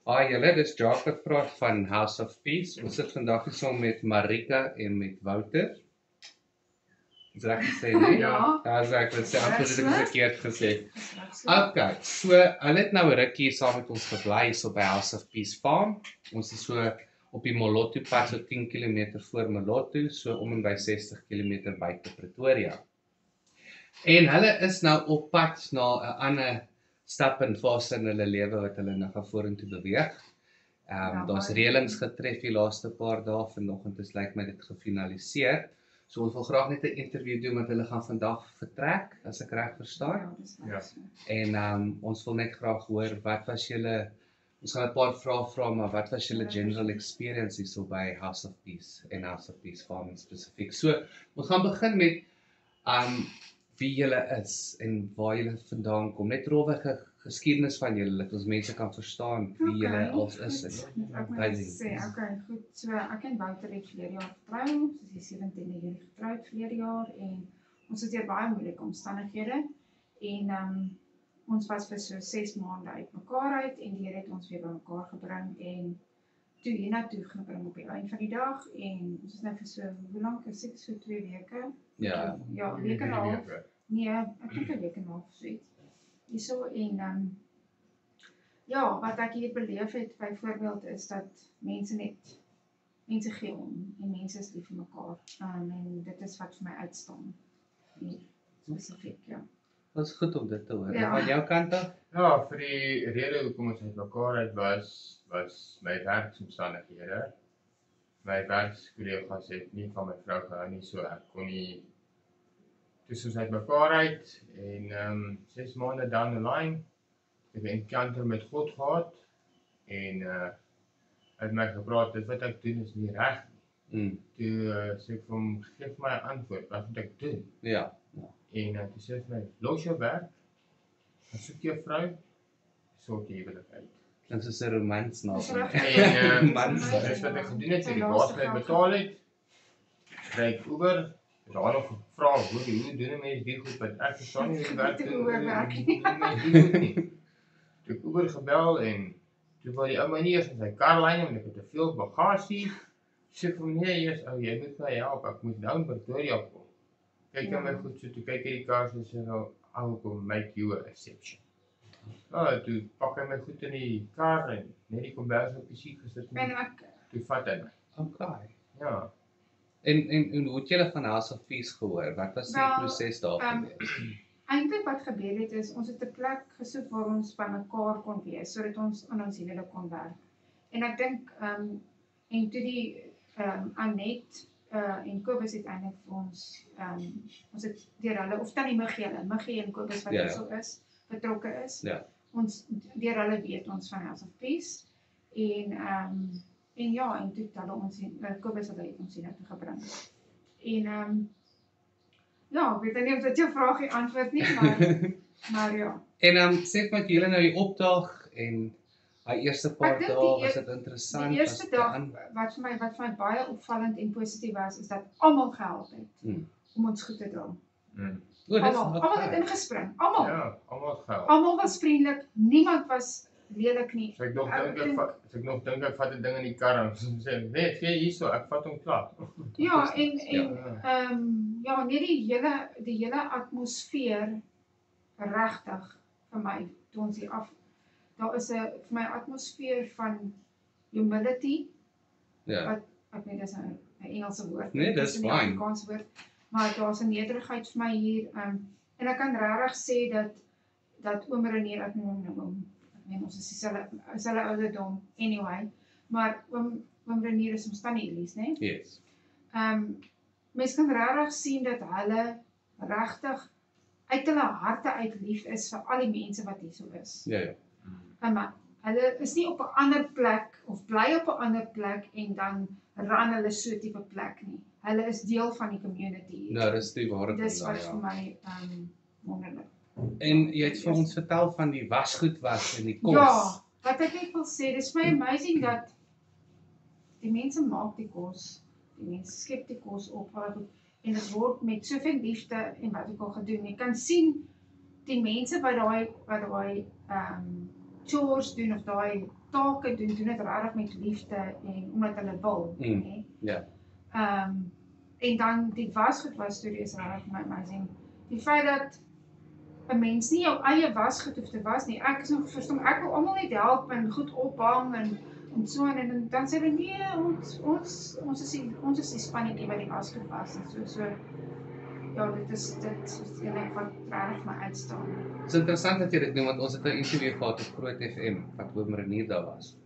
Hi julle, dis Jacques wat praat van House of Peace. Ons sit vandag hier saam met Marika en met Wouter. Is reg gesê, nee? Ja. Ja, ek het sê amper dit Reg so. verkeerd gesê. Dis so. Okay, so hulle het nou 'n rukkie saam met ons gebly so by House of Peace Farm. Ons is so op die Moloto pad, so 10 km voor Moloto, so om en by 60 km buite Pretoria. En hulle is nou op pad na 'n ander stap en fase in hulle lewe wat hulle nou gaan vorentoe beweeg. Daar's reëlings getref die laaste paar dae, vanoggend is lyk my dit gefinaliseer. So ons wil graag net 'n interview doen met hulle gaan vandag vertrek, as ek reg verstaan. Ja, dis reg so. En ons wil net graag hoor wat was julle ons gaan 'n paar vrae vra, maar wat was julle general experience hierso by House of Peace en House of Peace Farm spesifiek. So ons gaan begin met wie julle is en waar julle vandaan kom. Net rowwige geskiedenis van julle, dat ons mense kan verstaan wie julle als is. Ek moet sê, okay, goed. So ek en Wouter het verlede jaar getrou, soos die 17de Julie getroud verlede jaar en ons het deur baie moeilike omstandighede en ons was vir so 6 maande uitmekaar uit en die Here het ons weer bymekaar gebring en toe hiernatoe gebring op die einde van die dag en ons is nou vir so, hoe lank is dit? So 2 weke? Ja, Ja, 'n week en 'n half. Nee, ek dink 'n week en 'n half so iets. Hierso en ja, wat ek hier beleef het byvoorbeeld is dat mense gee om en mense is lief vir mekaar. En dit is wat vir my uitstaan. Hier spesifiek, ja. Dat is goed om dit te hoor. Ja. Van jou kant af? Ja, vir die rede hoekom ons uitmekaar uit was my werksomstandighede. My werkskollegas het nie van my vrou gehou nie, so ek kon nie. Dus ons uitmekaar uit en 6 maande down the line het ek 'n encounter met God gehad en het my gepraat, dit wat ek doen is nie reg nie. Toe sê ek vir hom, gee my 'n antwoord, wat moet ek doen? Ja. En toe sê hy vir my, los jou werk, gaan soek jou vrou, sort jy huwelik uit. Klink soos 'n romans nou. En Man, dis wat ek gedoen het, toe die baas my betaal het, kry ek Uber, daar nog gevra, hoe doen 'n mens die goed, wat ek verstaan nie hoe die werk doen. Toe ek Uber gebel en toe wou die ou my nie eers in sy kar lyn want ek het te veel bagasie. Sê vir my, nee, eers, jy moet my help, ek moet nou in Pretoria kom. Kyk aan my goed, so toe kyk hy die kar en sê, I will make you a exception. Toe pak hy my goed in die kar en net die kombers op die seat gesit en toe vat hy my. Okay. Ja. En hoe het julle van House of Peace gehoor? Wat was die proses daar gewees? Eintlik wat gebeur het is, ons het 'n plek gesoek waar ons by mekaar kon wees, sodat ons aan ons huwelik kon werk. En ek dink, en toe die Anet en Kobus het eintlik vir ons, ons het deur hulle, of dan die Muggie en Kobus wat Ja. so is, betrokke is, Ja. ons, deur hulle weet ons van House of Peace, en ja, en toe het hulle ons, Kobus het ons hier toe gebring. En ja, ek weet nie of dit jou vragie antwoord nie, maar ja. En sê wat julle nou hier opdaag en hy eerste paar Ek dink dae was dit interessant. Die eerste dag wat vir my baie opvallend en positief was, is dat almal gehelp het om ons goed te dra. Almal het ingespring, almal. Ja, almal het gehelp. Almal was vriendelik, niemand was lelik nie. So ek nog dink ek vat 'n ding in die kar en sê, nee, gee hierso, ek vat hom klaar. Ja, ja, net die hele atmosfeer regtig vir my toe ons hier af. Daar is vir my atmosfeer van humility. Ja. Wat ek weet dis 'n Engelse woord. Nee, dis fyn. Afrikaanse woord. Maar daar's 'n nederigheid vir my hier en ek kan regtig sê dat oom Renier, ek meen ons is dieselfde ouderdom anyway, maar oom Renier is omstandig Elise, né? Yes. Mens kan regtig sien dat hulle regtig uit hulle harte uit lief is vir al die mense wat hierso is. Ja. Maar hulle is nie op 'n ander plek of bly op 'n ander plek en dan ran hulle so tipe plek nie. Hulle is deel van die community. Nou, dis die waarheid. Dis wat vir my wonderlik. En jy het vir ons vertel van die wasgoed was en die kos. Ja, wat ek net wil sê, dis my amazing dat die mense maak die kos, die mense skep die kos op, en dit word met soveel liefde en wat ook al gedoen. Jy kan sien die mense wat daai chores doen of daai take doen dit regtig met liefde en omdat hulle wil, hè. Ja. En dan die wasgoed was storie is regtig my amazing. Die feit dat 'n mens nie jou eie wasgoed hoef te was nie. Ek is nog verstom, ek wil almal net help en goed ophang en so en dan sê hulle nee, ons is die spannetjie wat die wasgoed was en so. Ja, dit is eintlik wat regtig my uitstaan. Het is interessant dat jy dit noem, want ons het 'n interview gehad op Groot FM, wat oom Renier daar was.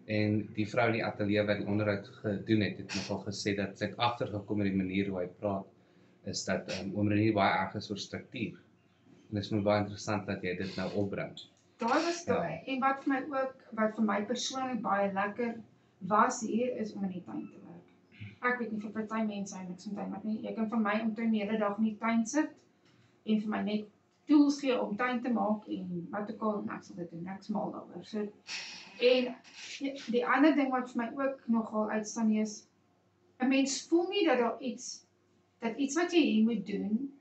En die vrou in die ateljee wat die onderhoud gedoen het nogal gesê dat sy het agtergekom met die manier hoe hy praat, is dat oom Renier baie erg is oor struktuur. En dit is my baie interessant dat jy dit nou opbring. Daai was daai, en wat vir my persoonlik baie lekker was hier, is om in die tuin te werk. Ek weet nie vir party mense eintlik soms tyd, maar nie, jy kan vir my omtrent die hele dag in die tuin sit, en vir my net tools gee om tuin te maak, en wat ook al, en ek sal dit doen, ek is mal daaroor. So, en die ander ding wat vir my ook nogal uitstaan is, 'n mens voel nie dat iets wat jy hier moet doen,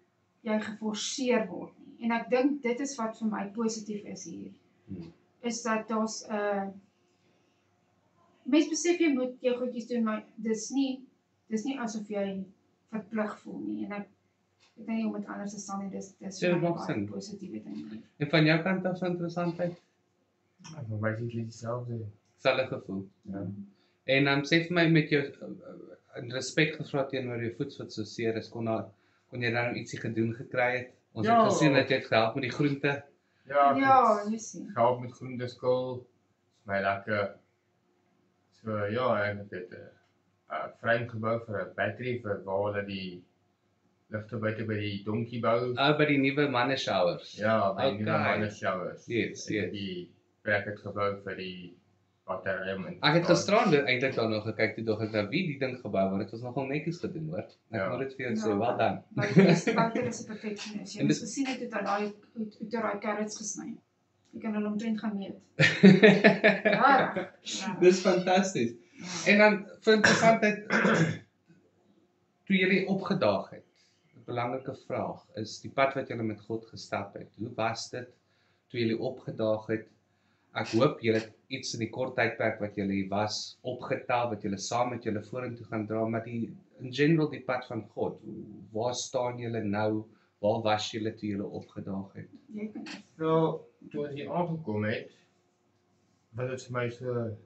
jy geforseer word nie. En ek dink dit is wat vir my positief is hier. Is dat daar's mens besef jy moet jou goedjies doen, maar dis nie asof jy verplig voel nie. En ek weet nie hoe om dit anders te stel nie, dis vir my baie positiewe ding. En van jou kant af so interessantheid? Ek wil basically dieselfde. Selfe gevoel. Ja. En sê vir my met jou in respek gevra teenoor jou voet wat so seer is, kon jy dan ietsie gedoen gekry het? Ons het gesien dat jy het gehelp met die groente. Ja, jy sien. Gehelp met groente skil. Is my lekker. So ja, ek het dit 'n frame gebou vir 'n battery vir waar hulle die ligte buite by die donkie bou. By die nuwe manne showers. Ja, by die nuwe manne showers. Yes. Die bracket gebou vir die battery. Ek het gisterand eintlik daar nog gekyk toe dog ek nou wie die ding gebou want dit was nogal netjies gedoen hoor. Ek moet dit vir jou sê, well done. Wouter is 'n perfectionist. Jy het gesien het uit daai carrots gesny. Jy kan hulle omtrent gaan meet. Ja. Dis fantasties. En dan vir interessantheid toe jy opgedaag het. 'n Belangrike vraag is die pad wat jy met God gestap het. Hoe was dit toe jy opgedaag het? Ek hoop jy het iets in die kort tydperk wat jy was opgetel, wat jy saam met julle vorentoe gaan dra, maar in general die pad van God. Waar staan julle nou? Waar was julle toe julle opgedaag het? So, toe ons hier aangekom het, was dit vir my so,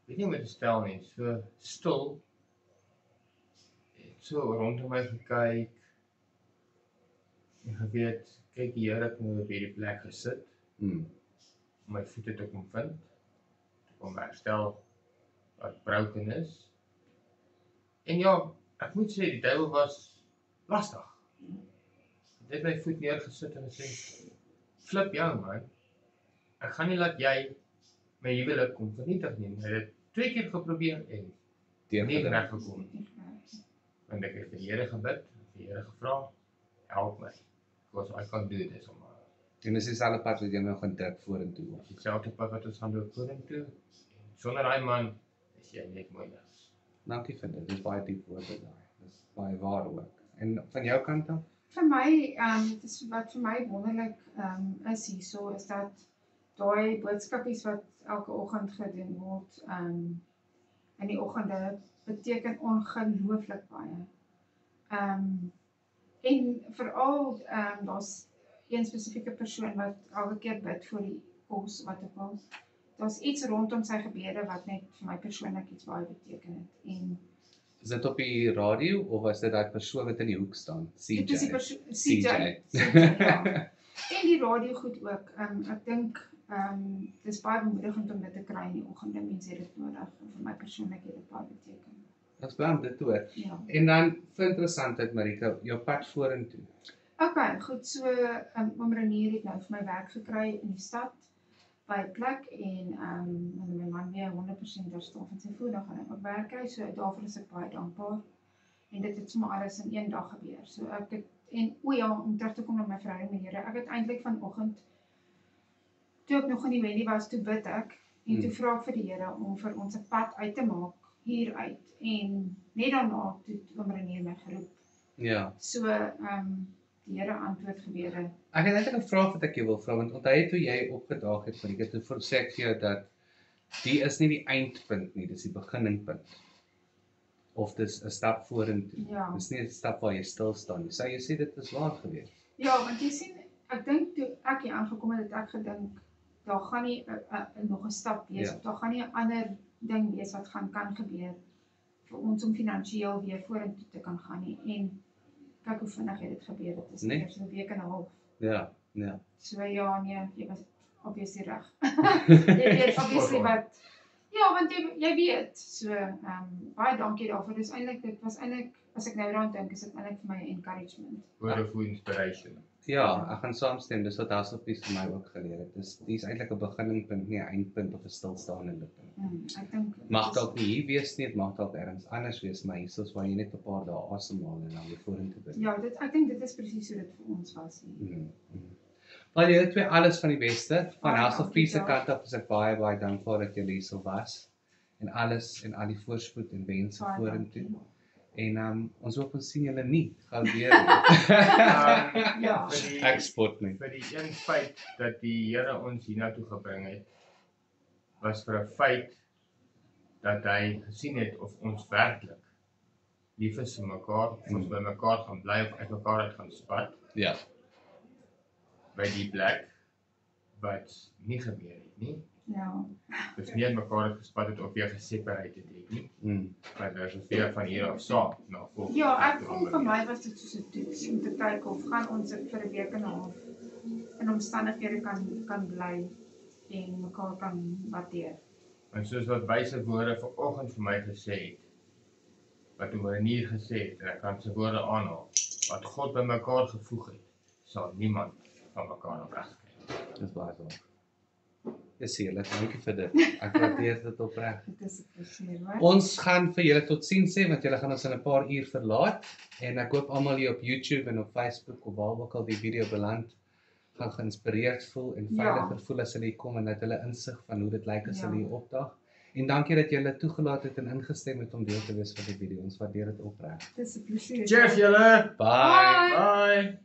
weet nie hoe te stel nie, so stil, so rondom my gekyk, en geweet, kyk die Here het my op hierdie plek gesit, om my voete te kom vind, om herstel wat broken is. En ja, ek moet sê, die duiwel was lastig. Hy het my voet neergesit en gesê, flip jou man, ek gaan nie laat jy my huwelik kom vernietig nie. Hy het dit 2 keer geprobeer en nie reg gekom. Want ek het vir die Here gebid, die Here gevra, help my, because I can't do this on my own. En dis dieselfde pad wat jy nou gaan trek vorentoe. Dieselfde pad wat ons gaan doen vorentoe. Sonder hy man, is jy net mooi niks. Dankie vir dit, dis baie diep woorde daai. Dis baie waar ook. En van jou kant af? Vir my, wat vir my wonderlik is hierso, is dat daai boodskapies wat elke oggend gedoen word, in die oggende, beteken ongelooflik baie. En veral, daar's een spesifieke persoon wat elke keer bid vir die kos wat ek wil. Daar's iets rondom sy gebede wat net vir my persoonlik iets baie beteken het. En is dit op die radio of was dit daai persoon wat in die hoek staan? CJ. Dit is die persoon CJ. Ja. En die radio goed ook. Ek dink dis baie bemoedigend om dit te kry in die oggende. Mense het dit nodig en vir my persoonlik het dit baie beteken. Ons bly om dit te hoor. Ja. En dan vir interessantheid Marika, jou pad vorentoe. Okay, goed, so oom Renier het nou vir my werk gekry in die stad by 'n plek en my man weer 100% herstel van sy voet, dan gaan hy op werk kry, so daarvoor is ek baie dankbaar. En dit het sommer alles in een dag gebeur. So ek het om terug te kom na my verhouding met die Here. Ek het eintlik vanoggend toe ek nog in die welie was, toe bid ek en toe vra ek vir die Here om vir ons 'n pad uit te maak hieruit en net daarna toe oom Renier my geroep. Ja. So die Here antwoord gebede. Ek het eintlik 'n vraag wat ek jou wil vra, want onthou jy toe jy opgedaag het, Marieke, toe sê ek vir jou dat die is nie die eindpunt nie, dis die beginningpunt. Of dis 'n stap vorentoe. Ja. Dis nie 'n stap waar jy stil staan nie. Sou jy sê dit is waar gewees? Ja, want jy sien, ek dink toe ek hier aangekom het, het ek gedink, daar gaan nie nog 'n stap wees, Ja. of daar gaan nie 'n ander ding wees wat kan gebeur vir ons om finansiëel weer vorentoe te kan gaan nie. En kyk hoe vinnig het dit gebeur, dit is Nee. eers 'n week en 'n half. Ja, ja. So ja, nee, jy was obviously reg. Jy weet obviously wat, ja, want jy weet, so, baie dankie daarvoor, dit was eintlik, as ek nou daaraan dink, is dit eintlik vir my 'n encouragement. Word of inspiration. Ja, ek gaan saamstem, dis wat Hasselpies vir my ook geleer het. Dis eintlik 'n beginningpunt, nie 'n eindpunt of 'n stilstaande punt. Ek dink, Mag dalk nie hier wees nie, dit mag dalk ergens anders wees, maar hier is waar jy net 'n paar dae asemhaal en dan weer vorentoe beweeg. ja, ek dink dit is presies hoe dit vir ons was hier. Maar julle twee alles van die beste. Van Baie House of dankie, Peace se ja. kant af is ek baie dankbaar dat julle hierso was. En alles en al die voorspoed en wense Baie vorentoe. dankie. En ons hoop ons sien julle nie gou weer. Ja. Ek spot nie. Vir die een feit dat die Here ons hiernatoe gebring het, was vir 'n feit dat hy gesien het of ons werklik lief is vir mekaar, of ons by mekaar gaan bly of uit mekaar uit gaan spat Ja. by die plek wat nie gebeur het nie. Ja. Dus nie uit mekaar uit gespat het of weer gesepareerd het nie. Mm. Maar dit is weer van hier af saam na volgende. Ja, ek voel vir my was dit soos 'n toets om te kyk of gaan ons vir 'n week en 'n half in omstandighede kan bly en mekaar kan waardeer. En soos wat wyse woorde vanoggend vir my gesê het, wat 'n manier gesê het, en ek kan sy woorde aanhaal, wat God by mekaar gevoeg het, sal niemand van mekaar af wegkry. Dis baie waar. Dis heerlik, dankie vir dit. Ek waardeer dit opreg. Dit is 'n plesier, hoor. Ons gaan vir julle totsiens sê want julle gaan ons in 'n paar uur verlaat en ek hoop almal hier op YouTube en op Facebook of waar ook al die video beland gaan geïnspireerd voel en veiliger voel as hulle hier kom en dat hulle insig van hoe dit lyk as hulle hier opdag. En dankie dat julle toegelaat het en ingestem het om deel te wees van die video. Ons waardeer dit opreg. Dit is 'n plesier. Cheers julle! Bye. Bye!